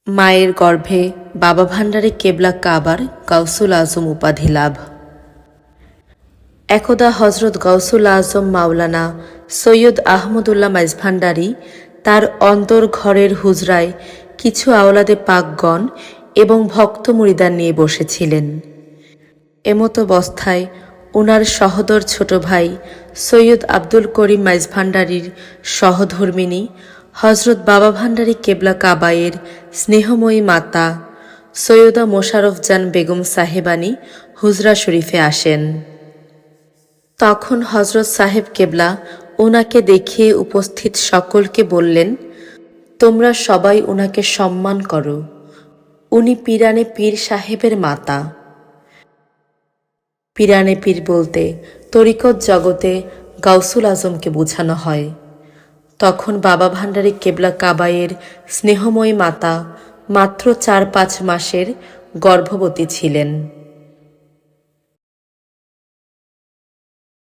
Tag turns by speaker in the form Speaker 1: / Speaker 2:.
Speaker 1: মায়ের গর্ভে বাবা ভান্ডারী কেবলা কাবার গাউসুল আজম উপাধি লাভ। একদা হজরত গাউসুল আজম মাওলানা সৈয়দ আহমদুল্লাহ মাইজভান্ডারী তার অন্তর ঘরের হুজরায় কিছু আওলাদে পাকগণ এবং ভক্ত মুরিদান নিয়ে বসেছিলেন। এমতাবস্থায় ওনার সহোদর ছোট ভাই সৈয়দ আব্দুল করিম মাইজভান্ডারীর সহধর্মিণী হজরত বাবা ভান্ডারী কেবলা কাবায়ের স্নেহময়ী মাতা সৈয়দা মোশাররফ জান বেগম সাহেবানী হুজরা শরীফে আসেন। তখন হজরত সাহেব কেবলা ওনাকে দেখিয়ে উপস্থিত সকলকে বললেন, তোমরা সবাই ওনাকে সম্মান করো, উনি পিরানে পীর সাহেবের মাতা। পিরানে পীর বলতে তরিকত জগতে গাউসুল আজমকে বোঝানো হয়। তখন বাবা ভান্ডারী কেবলা কাবায়ের স্নেহময়ী মাতা মাত্র 4-5 মাসের গর্ভবতী ছিলেন।